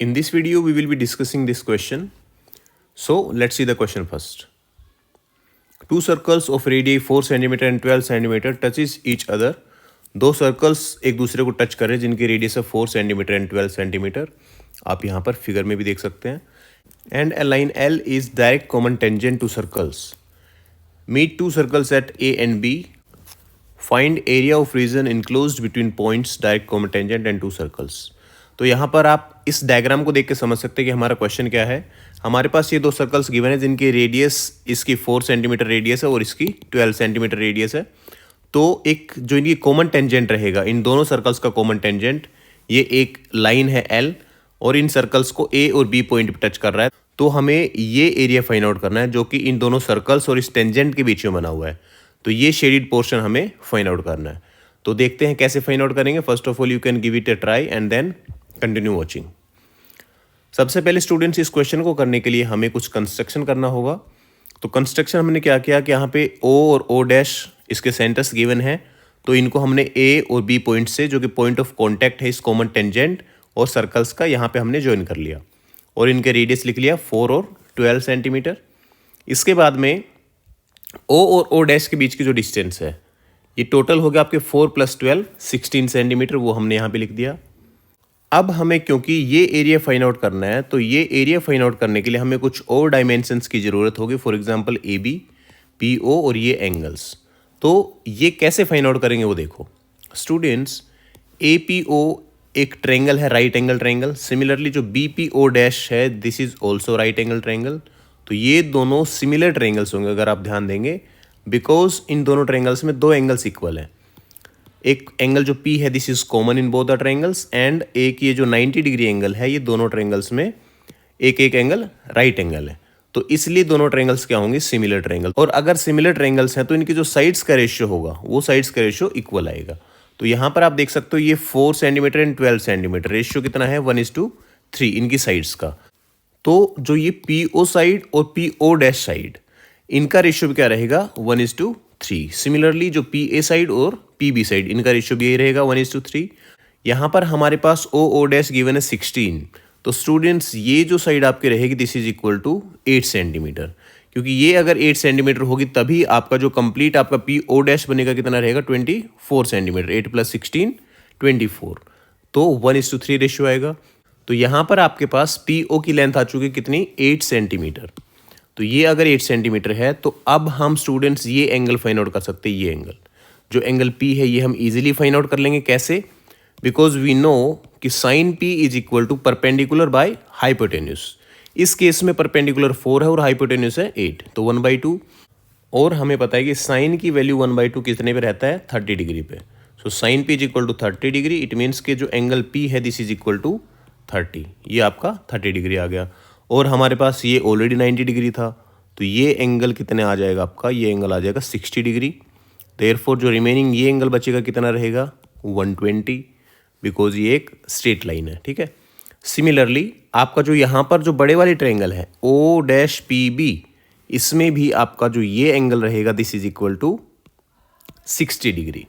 In this video, we will be discussing this question. So let's see the question first. Two circles of radii 4 cm and 12 cm touches each other. दो circles एक दूसरे को touch कर रहे हैं जिनकी radius है 4 centimetre and 12 centimetre. आप यहाँ पर फिगर में भी देख सकते हैं. And a line L is direct common tangent to circles. Meet two circles at A and B. Find area of region enclosed between points direct common tangent and two circles. तो यहाँ पर आप इस डायग्राम को देख के समझ सकते हैं कि हमारा क्वेश्चन क्या है. हमारे पास ये दो सर्कल्स गिवन है जिनकी रेडियस इसकी 4 सेंटीमीटर रेडियस है और इसकी 12 सेंटीमीटर रेडियस है. तो एक जो इनकी कॉमन टेंजेंट रहेगा, इन दोनों सर्कल्स का कॉमन टेंजेंट ये एक लाइन है L और इन सर्कल्स को A और B पॉइंट पे टच कर रहा है. तो हमें ये एरिया फाइंड आउट करना है जो कि इन दोनों सर्कल्स और इस टेंजेंट के बीच में बना हुआ है. तो ये शेडिड पोर्शन हमें फाइंड आउट करना है. तो देखते हैं कैसे फाइंड आउट करेंगे. First of all you can give it a try and then continue watching. सबसे पहले स्टूडेंट्स इस क्वेश्चन को करने के लिए हमें कुछ कंस्ट्रक्शन करना होगा. तो कंस्ट्रक्शन हमने क्या किया कि यहाँ पे O और O डैश इसके सेंटर्स गिवन है. तो इनको हमने A और B पॉइंट से, जो कि पॉइंट ऑफ कॉन्टैक्ट है इस कॉमन टेंजेंट और सर्कल्स का, यहाँ पे हमने ज्वाइन कर लिया और इनके रेडियस लिख लिया 4 और 12 सेंटीमीटर. इसके बाद में O और O डैश के बीच की जो डिस्टेंस है ये टोटल हो गया आपके 4 + 12 16 सेंटीमीटर, वो हमने यहाँ पे लिख दिया. अब हमें क्योंकि ये एरिया फाइंड आउट करना है तो ये एरिया फाइंड आउट करने के लिए हमें कुछ और डायमेंशंस की ज़रूरत होगी. फॉर एग्जांपल AB, PO और ये एंगल्स. तो ये कैसे फाइंड आउट करेंगे वो देखो. स्टूडेंट्स APO एक ट्रायंगल है, राइट एंगल ट्रायंगल. सिमिलरली जो BPO डैश है this is also right angle triangle. तो ये दोनों सिमिलर ट्रायंगल्स होंगे अगर आप ध्यान देंगे, बिकॉज इन दोनों ट्रायंगल्स में दो एंगल्स इक्वल हैं. एक एंगल जो P है this is common in both the triangles and एक ये जो 90 डिग्री एंगल है ये दोनों ट्रायंगल्स में एक एक एंगल राइट एंगल है. तो इसलिए दोनों ट्रायंगल्स क्या होंगे, सिमिलर ट्रायंगल. और अगर सिमिलर ट्रायंगल्स हैं तो इनकी जो साइड्स का रेशियो होगा वो साइड्स का रेशियो इक्वल आएगा. तो यहाँ पर आप देख सकते हो ये 4 सेंटीमीटर एंड 12 सेंटीमीटर रेशियो कितना है 1:3 इनकी साइड्स का. तो जो ये PO साइड और PO डैश साइड इनका रेशियो भी क्या रहेगा 1:3. सिमिलरली जो PA साइड और PB साइड इनका रेशियो भी यही रहेगा 1:3. यहाँ पर हमारे पास OO डैश गिवन है 16. तो स्टूडेंट्स ये जो साइड आपकी रहेगी this is equal to 8 centimetre, क्योंकि ये अगर 8 सेंटीमीटर होगी तभी आपका जो कंप्लीट आपका PO डैश बनेगा कितना रहेगा 24 सेंटीमीटर. 8 + 16 24. तो 1:3 रेशियो आएगा. तो यहाँ पर आपके पास PO की लेंथ आ चुकी है कितनी 8 सेंटीमीटर. तो ये अगर 8 सेंटीमीटर है तो अब हम स्टूडेंट्स ये एंगल फाइंड आउट कर सकते हैं. ये एंगल जो एंगल P है ये हम इजीली फाइंड आउट कर लेंगे. कैसे? बिकॉज वी नो कि sine P is equal to perpendicular by hypotenuse. इस केस में परपेंडिकुलर 4 है और हाइपोटेन्यूस है 8, तो 1/2. और हमें पता है कि साइन की वैल्यू 1/2 कितने पे रहता है 30 डिग्री पे. So sine P is equal to 30 degree. It means कि जो एंगल P है दिस इज इक्वल टू 30. ये आपका 30 डिग्री आ गया. और हमारे पास ये ऑलरेडी 90 डिग्री था. तो ये एंगल कितने आ जाएगा आपका, ये एंगल आ जाएगा 60 डिग्री. देयरफॉर जो रिमेनिंग ये एंगल बचेगा कितना रहेगा 120, बिकॉज ये एक स्ट्रेट लाइन है. ठीक है. सिमिलरली आपका जो यहाँ पर जो बड़े वाली ट्रायंगल है O'PB, इसमें भी आपका जो ये एंगल रहेगा this is equal to 60 degree.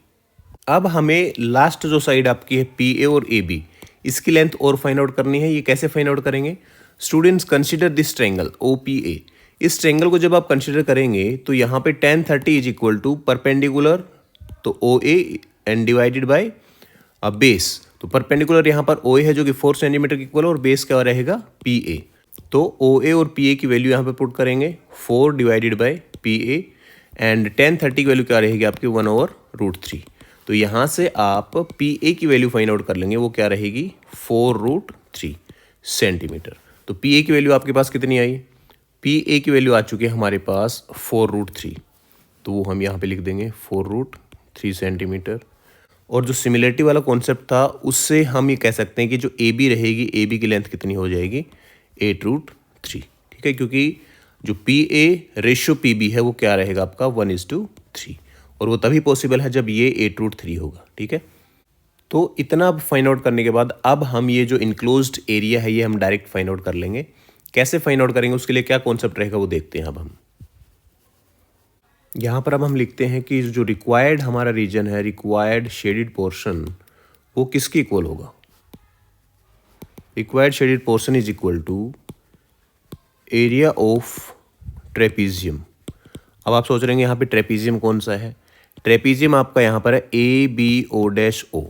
अब हमें लास्ट जो साइड आपकी है PA और AB इसकी लेंथ और फाइंड आउट करनी है. ये कैसे फाइंड आउट करेंगे students? Consider this triangle OPA. इस ट्रायंगल को जब आप कंसिडर करेंगे तो यहाँ पे tan 30 is equal to perpendicular तो OA and divided by base. तो परपेंडिकुलर यहाँ पर OA है जो कि 4 सेंटीमीटर की इक्वल और बेस क्या रहेगा PA. तो OA और PA की वैल्यू यहाँ पे पुट करेंगे 4 divided by PA and tan 30 की वैल्यू क्या रहेगी आपकी 1/√3. तो यहाँ से आप PA की वैल्यू फाइंड आउट कर लेंगे, वो क्या रहेगी 4√3 सेंटीमीटर. तो PA की वैल्यू आपके पास कितनी आई, PA की वैल्यू आ चुकी है हमारे पास 4√3. तो वो हम यहाँ पे लिख देंगे 4√3 सेंटीमीटर. और जो सिमिलरिटी वाला कॉन्सेप्ट था उससे हम ये कह सकते हैं कि जो AB रहेगी AB की लेंथ कितनी हो जाएगी 8√3. ठीक है, क्योंकि जो PA रेशियो PB है वो क्या रहेगा आपका 1:3. और वो तभी पॉसिबल है जब ये 8√3 होगा. ठीक है. तो इतना फाइंड आउट करने के बाद अब हम ये जो इनक्लोज्ड एरिया है ये हम डायरेक्ट फाइंड आउट कर लेंगे. कैसे फाइंड आउट करेंगे उसके लिए क्या कॉन्सेप्ट रहेगा वो देखते हैं. अब हम यहाँ पर अब हम लिखते हैं कि जो रिक्वायर्ड हमारा रीजन है, रिक्वायर्ड शेडेड पोर्शन, वो किसके इक्वल होगा. Required shaded portion is equal to area of trapezium. अब आप सोच रहे हैं यहाँ पे ट्रेपीजियम कौन सा है? ट्रेपीजियम आपका यहाँ पर है ABO-O।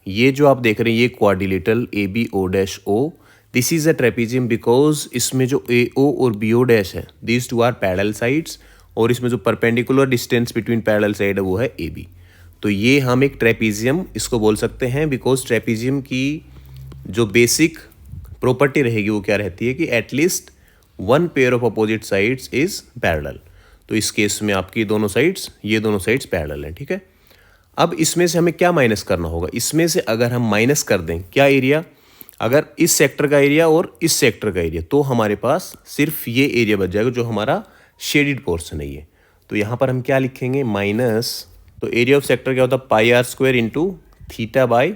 ये जो आप देख रहे हैं ये quadrilateral ABO-O, this is a trapezium because इसमें जो AO और BO डैश है these two are parallel sides, और इसमें जो perpendicular distance between parallel side है वो है AB। तो ये हम एक ट्रेपीजियम इसको बोल सकते हैं बिकॉज ट्रेपीजियम की जो बेसिक प्रॉपर्टी रहेगी वो क्या रहती है कि at least one pair of opposite sides is parallel. तो इस केस में आपकी ये दोनों साइड्स पैरेलल हैं, ठीक है। अब इसमें से हमें क्या माइनस करना होगा? इसमें से अगर हम माइनस कर दें क्या एरिया, अगर इस सेक्टर का एरिया और इस सेक्टर का एरिया, तो हमारे पास सिर्फ ये एरिया बच जाएगा जो हमारा शेडेड पोर्शन है ये। तो यहाँ पर हम क्या लिखेंगे? माइनस, तो एरिया ऑफ सेक्टर क्या होता है? πr² into theta by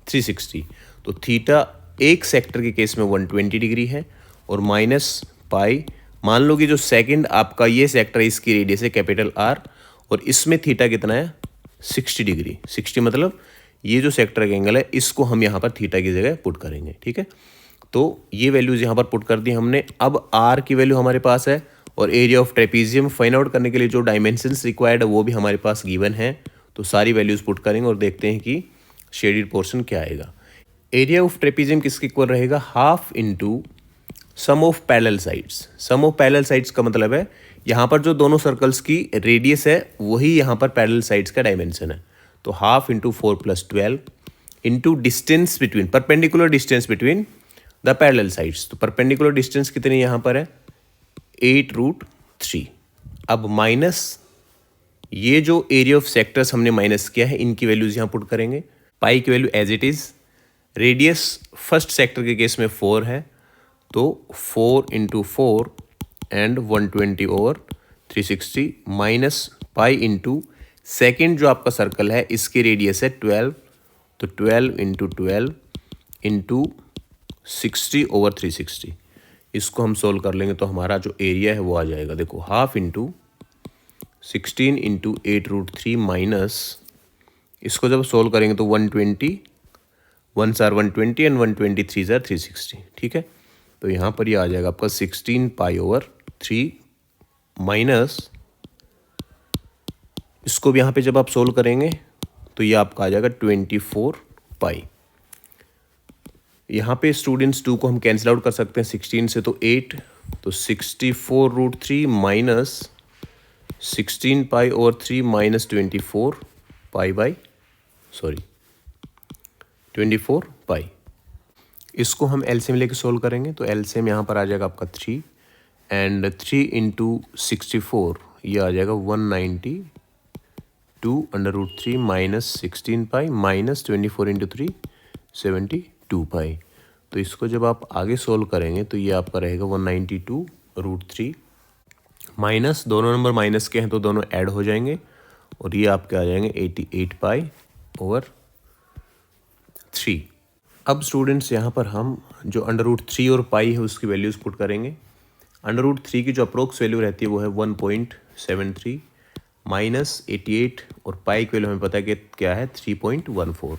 360। तो थीटा एक सेक्टर के केस में 120 डिग्री है और माइनस पाई, मान लो कि जो सेकंड आपका ये सेक्टर है इसकी रेडियस है कैपिटल R और इसमें थीटा कितना है? 60 डिग्री। 60 मतलब ये जो सेक्टर का एंगल है इसको हम यहाँ पर थीटा की जगह पुट करेंगे, ठीक है। तो ये वैल्यूज यहाँ पर पुट कर दी हमने। अब R की वैल्यू हमारे पास है और area of trapezium find out करने के लिए जो डायमेंशंस रिक्वायर्ड है वो भी हमारे पास गिवन है। तो सारी वैल्यूज पुट करेंगे और देखते हैं कि शेडेड पोर्शन क्या आएगा। एरिया ऑफ ट्रेपीजियम किसके इक्वल रहेगा? Half into sum of parallel sides. Sum of parallel sides का मतलब है यहाँ पर जो दोनों सर्कल्स की रेडियस है वही यहाँ पर पैरेलल साइड्स का डायमेंशन है। तो half into 4 + 12 into distance between, perpendicular distance between the parallel sides. तो परपेंडिकुलर डिस्टेंस कितनी यहाँ पर है? 8√3। अब माइनस ये जो एरिया ऑफ सेक्टर्स हमने माइनस किया है इनकी वैल्यूज यहाँ पुट करेंगे। पाई की value as it is, radius first sector के केस में 4 है तो 4 into 4 and 120/360 minus pi into second जो आपका सर्कल है इसकी रेडियस है 12, तो 12 इंटू 12 इंटू 60/360। इसको हम सोल्व कर लेंगे तो हमारा जो एरिया है वो आ जाएगा, देखो हाफ इंटू 16 इंटू 8√3 माइनस, इसको जब सोल्व करेंगे तो 120, 1s are 120 and 123s are 360, ठीक है। तो यहाँ पर ये आ जाएगा आपका 16π/3 माइनस, इसको भी यहाँ पे जब आप सोल्व करेंगे तो ये आपका आ जाएगा 24π। यहाँ पे स्टूडेंट्स 2 को हम कैंसिल आउट कर सकते हैं 16 से, तो 8, तो 64√3 माइनस 16π/3 माइनस 24π। इसको हम एलसीएम लेके सोल्व करेंगे तो एलसीएम यहाँ पर आ जाएगा आपका 3 एंड 3 इंटू 64 ये आ जाएगा 192/√3 माइनस 16π माइनस 24 इंटू 3 72π। तो इसको जब आप आगे सोल्व करेंगे तो ये आपका रहेगा 192√3 माइनस, दोनों नंबर माइनस के हैं तो दोनों ऐड हो जाएंगे और ये आपके आ जाएंगे 88π/3। अब स्टूडेंट्स यहाँ पर हम जो √3 और पाई है उसकी वैल्यूज़ पुट करेंगे। √3 की जो अप्रोक्स वैल्यू रहती है वो है 1.73 माइनस 88 और पाई की वैल्यू हमें पता है कि क्या है 3.14।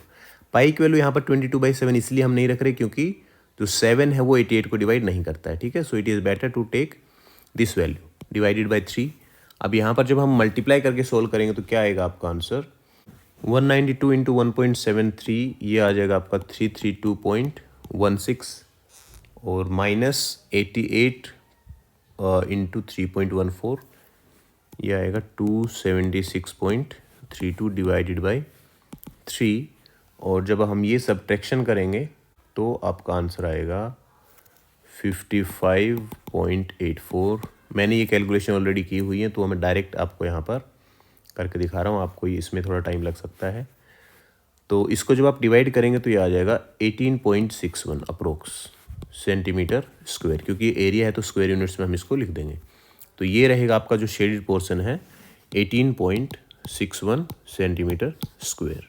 पाई की वैल्यू यहाँ पर 22/7 इसलिए हम नहीं रख रहे क्योंकि जो 7 है वो 88 को डिवाइड नहीं करता है, ठीक है। So it is better to take this value divided by 3। अब यहाँ पर जब हम मल्टीप्लाई करके सोल्व करेंगे तो क्या आएगा आपका आंसर? 192 इंटू 1.73 ये आ जाएगा आपका 332.16 और माइनस 88 इंटू 3.14 ये आएगा 276.32 डिवाइडेड बाई 3। और जब हम ये सब्ट्रैक्शन करेंगे तो आपका आंसर आएगा 55.84। मैंने ये कैलकुलेशन ऑलरेडी की हुई है तो मैं डायरेक्ट आपको यहाँ पर करके दिखा रहा हूँ, आपको इसमें थोड़ा टाइम लग सकता है। तो इसको जब आप डिवाइड करेंगे तो ये आ जाएगा 18.61 अप्रोक्स सेंटीमीटर स्क्वायर, क्योंकि एरिया है तो स्क्वायर यूनिट्स में हम इसको लिख देंगे। तो ये रहेगा आपका जो शेडेड पोर्शन है 18.61 सेंटीमीटर स्क्वायर।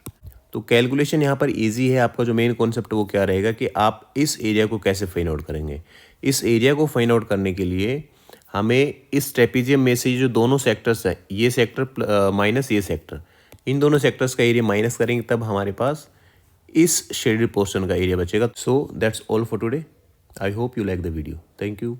तो कैलकुलेशन यहाँ पर इजी है। आपका जो मेन कॉन्सेप्ट वो क्या रहेगा कि आप इस एरिया को कैसे फाइंड आउट करेंगे। इस एरिया को फाइंड आउट करने के लिए हमें इस ट्रेपीजियम में से जो दोनों सेक्टर्स हैं, ये सेक्टर माइनस ये सेक्टर, इन दोनों सेक्टर्स का एरिया माइनस करेंगे तब हमारे पास इस शेडेड पोर्शन का एरिया बचेगा। So that's all for today. I hope you like the video. Thank you.